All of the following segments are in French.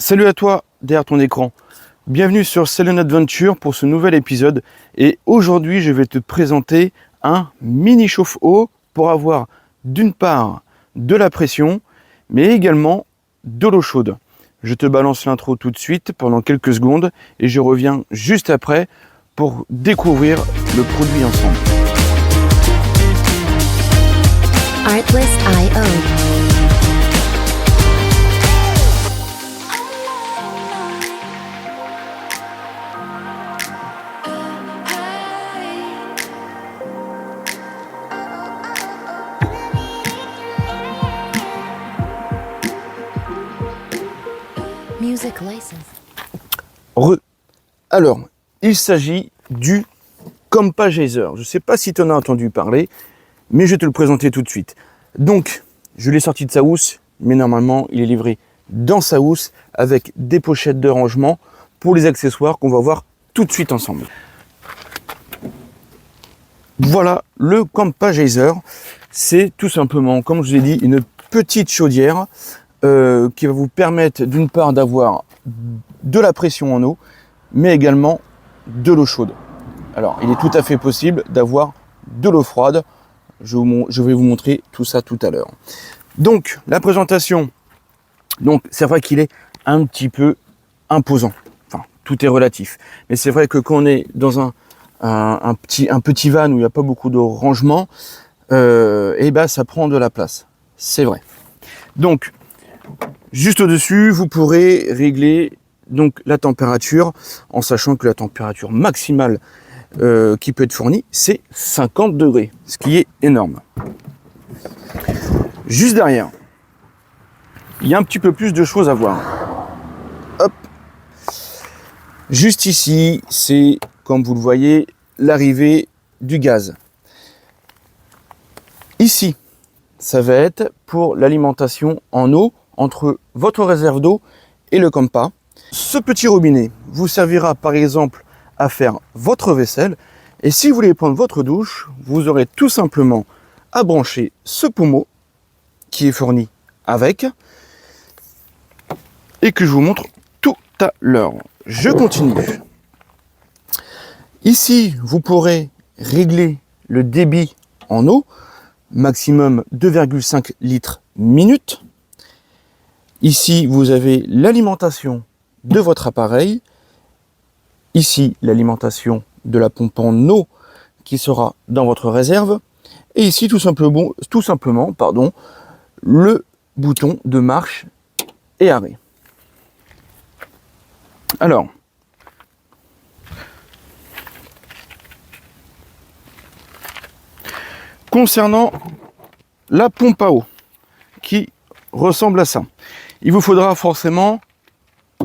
Salut à toi derrière ton écran, bienvenue sur Saloon Adventure pour ce nouvel épisode et aujourd'hui je vais te présenter un mini chauffe-eau pour avoir d'une part de la pression mais également de l'eau chaude. Je te balance l'intro tout de suite pendant quelques secondes et je reviens juste après pour découvrir le produit ensemble. Artlist.io. Music license. Alors, il s'agit du Compa Geyser. Je ne sais pas si tu en as entendu parler, mais je vais te le présenter tout de suite. Donc, je l'ai sorti de sa housse, mais normalement, il est livré dans sa housse avec des pochettes de rangement pour les accessoires qu'on va voir tout de suite ensemble. Voilà, le Compa Geyser, c'est tout simplement, comme je vous ai dit, une petite chaudière qui va vous permettre d'une part d'avoir de la pression en eau, mais également de l'eau chaude. Alors, il est tout à fait possible d'avoir de l'eau froide. Je vais vous montrer tout ça tout à l'heure. Donc, la présentation, c'est vrai qu'il est un petit peu imposant. Enfin, tout est relatif. Mais c'est vrai que quand on est dans un petit van où il n'y a pas beaucoup de rangement, et ben ça prend de la place. C'est vrai. Donc, juste au-dessus, vous pourrez régler donc la température en sachant que la température maximale qui peut être fournie, c'est 50 degrés, ce qui est énorme. Juste derrière, il y a un petit peu plus de choses à voir. Hop. Juste ici, c'est, comme vous le voyez, l'arrivée du gaz. Ici, ça va être pour l'alimentation en eau entre votre réserve d'eau et le Compa. Ce petit robinet vous servira par exemple à faire votre vaisselle et si vous voulez prendre votre douche, vous aurez tout simplement à brancher ce pommeau qui est fourni avec et que je vous montre tout à l'heure. Je continue. Ici, vous pourrez régler le débit en eau, maximum 2,5 litres minute. Ici, vous avez l'alimentation de votre appareil. Ici, l'alimentation de la pompe en eau qui sera dans votre réserve. Et ici, tout simplement, le bouton de marche et arrêt. Alors, concernant la pompe à eau qui ressemble à ça, il vous faudra forcément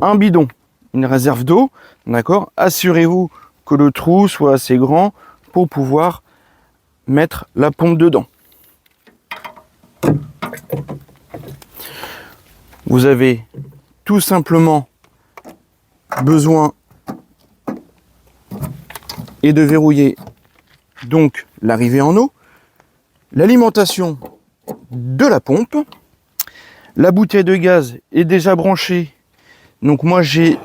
un bidon, une réserve d'eau, d'accord? Assurez-vous que le trou soit assez grand pour pouvoir mettre la pompe dedans. Vous avez tout simplement besoin de verrouiller donc l'arrivée en eau, l'alimentation de la pompe. La bouteille de gaz est déjà branchée. Donc moi j'ai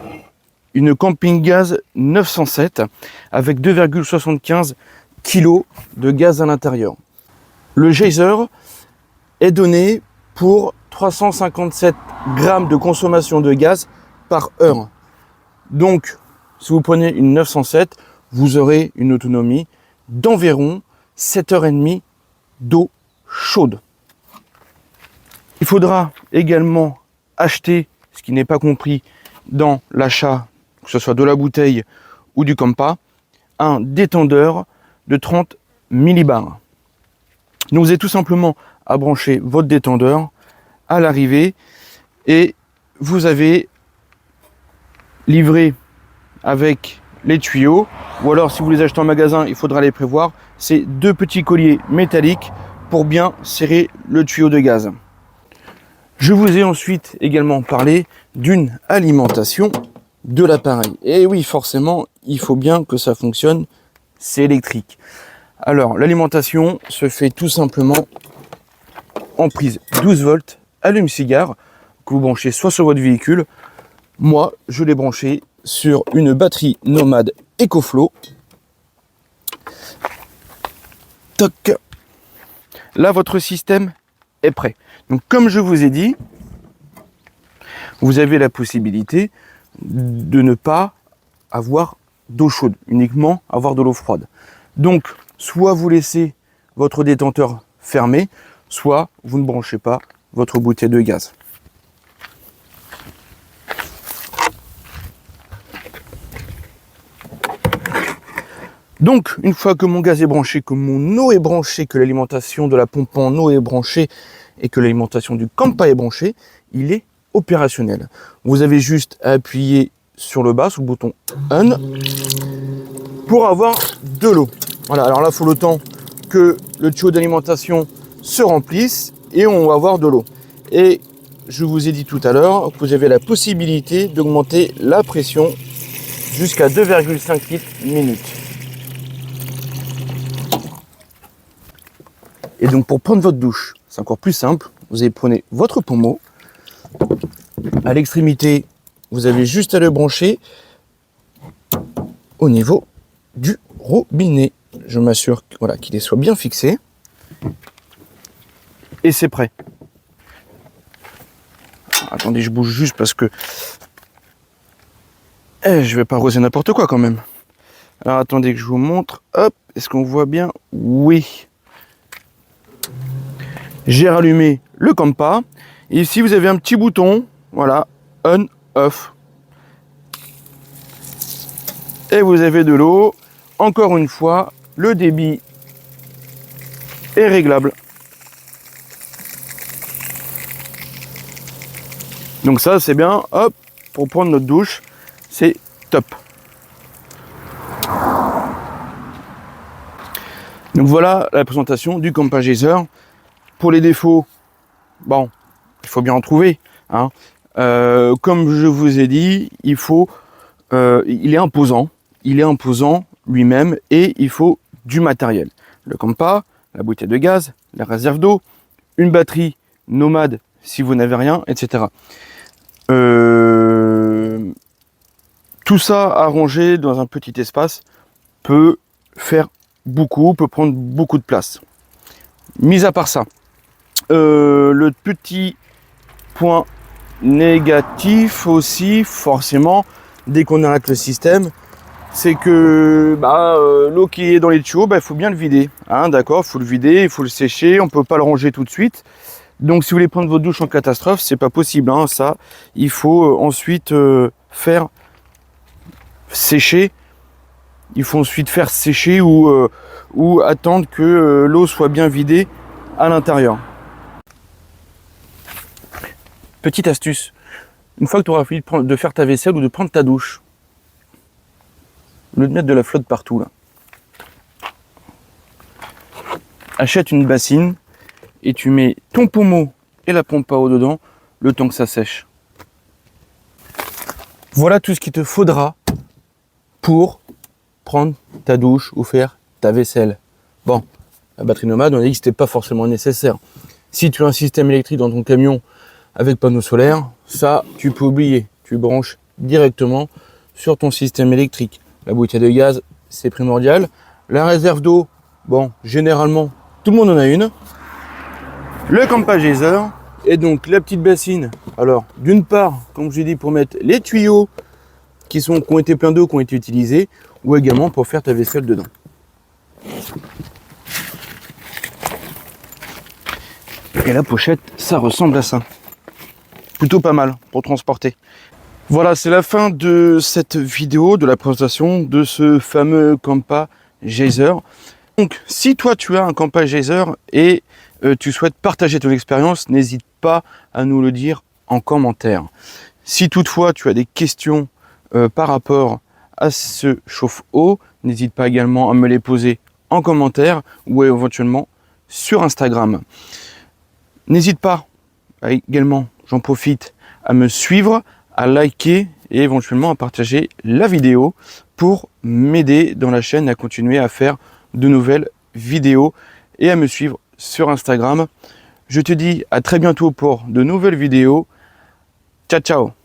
une Camping Gaz 907 avec 2,75 kg de gaz à l'intérieur. Le geyser est donné pour 357 grammes de consommation de gaz par heure. Donc si vous prenez une 907, vous aurez une autonomie d'environ 7h30 d'eau chaude. Il faudra également acheter, ce qui n'est pas compris dans l'achat, que ce soit de la bouteille ou du Compa, un détendeur de 30 millibars. Donc vous avez tout simplement à brancher votre détendeur à l'arrivée et vous avez livré avec les tuyaux, ou alors si vous les achetez en magasin, il faudra les prévoir, c'est deux petits colliers métalliques pour bien serrer le tuyau de gaz. Je vous ai ensuite également parlé d'une alimentation de l'appareil. Et oui, forcément, il faut bien que ça fonctionne, c'est électrique. Alors, l'alimentation se fait tout simplement en prise 12 volts, allume-cigare, que vous branchez soit sur votre véhicule, Moi, je l'ai branché sur une batterie Nomad EcoFlow. Toc. Là, votre système est prêt. Donc, comme je vous ai dit, vous avez la possibilité de ne pas avoir d'eau chaude, uniquement avoir de l'eau froide. Donc, soit vous laissez votre détenteur fermé, soit vous ne branchez pas votre bouteille de gaz. Donc, une fois que mon gaz est branché, que mon eau est branchée, que l'alimentation de la pompe en eau est branchée et que l'alimentation du Compa est branchée, il est opérationnel. Vous avez juste à appuyer sur le bas, sur le bouton On, pour avoir de l'eau. Voilà, alors là, il faut le temps que le tuyau d'alimentation se remplisse et on va avoir de l'eau. Et je vous ai dit tout à l'heure que vous avez la possibilité d'augmenter la pression jusqu'à 2,5 litres minute. Et donc pour prendre votre douche, c'est encore plus simple. Vous allez prendre votre pommeau. À l'extrémité, vous avez juste à le brancher au niveau du robinet. Je m'assure voilà, qu'il soit bien fixé. Et c'est prêt. Attendez, je bouge juste parce que je vais pas arroser n'importe quoi quand même. Alors attendez que je vous montre. Hop, est-ce qu'on voit bien? Oui. J'ai rallumé le Compa. Et ici, vous avez un petit bouton. Voilà, on, off. Et vous avez de l'eau. Encore une fois, le débit est réglable. Donc ça, c'est bien. Hop, pour prendre notre douche, c'est top. Donc voilà la présentation du Compa Geyser. Pour les défauts, bon, il faut bien en trouver. Hein. Comme je vous ai dit, il est imposant. Il est imposant lui-même et il faut du matériel. Le Compa, la bouteille de gaz, la réserve d'eau, une batterie Nomad si vous n'avez rien, etc. Tout ça arrangé dans un petit espace peut faire beaucoup, peut prendre beaucoup de place. Mis à part ça, le petit point négatif aussi, forcément, dès qu'on arrête le système, c'est que l'eau qui est dans les tuyaux, il faut bien le vider. Hein, d'accord, il faut le vider, il faut le sécher, on ne peut pas le ranger tout de suite. Donc si vous voulez prendre votre douche en catastrophe, c'est pas possible. Hein, ça, il faut ensuite faire sécher. Il faut ensuite faire sécher ou attendre que l'eau soit bien vidée à l'intérieur. Petite astuce, une fois que tu auras fini de faire ta vaisselle ou de prendre ta douche, au lieu de mettre de la flotte partout là, achète une bassine et tu mets ton pommeau et la pompe à eau dedans le temps que ça sèche. Voilà tout ce qu'il te faudra pour prendre ta douche ou faire ta vaisselle. Bon, la batterie Nomad, on a dit que c'était pas forcément nécessaire. Si tu as un système électrique dans ton camion avec panneau solaire, ça, tu peux oublier. Tu branches directement sur ton système électrique. La bouteille de gaz, c'est primordial. La réserve d'eau, bon, généralement, tout le monde en a une. Le Compa Geyser et donc la petite bassine. Alors, d'une part, comme je l'ai dit, pour mettre les tuyaux qui ont été pleins d'eau, qui ont été utilisés, ou également pour faire ta vaisselle dedans. Et la pochette, ça ressemble à ça. Plutôt pas mal pour transporter. Voilà, c'est la fin de cette vidéo, de la présentation de ce fameux Compa Geyser. Donc, si toi tu as un Compa Geyser et tu souhaites partager ton expérience, n'hésite pas à nous le dire en commentaire. Si toutefois tu as des questions par rapport à ce chauffe-eau, n'hésite pas également à me les poser en commentaire ou éventuellement sur Instagram. N'hésite pas également, j'en profite, à me suivre, à liker et éventuellement à partager la vidéo pour m'aider dans la chaîne à continuer à faire de nouvelles vidéos et à me suivre sur Instagram. Je te dis à très bientôt pour de nouvelles vidéos. Ciao, ciao!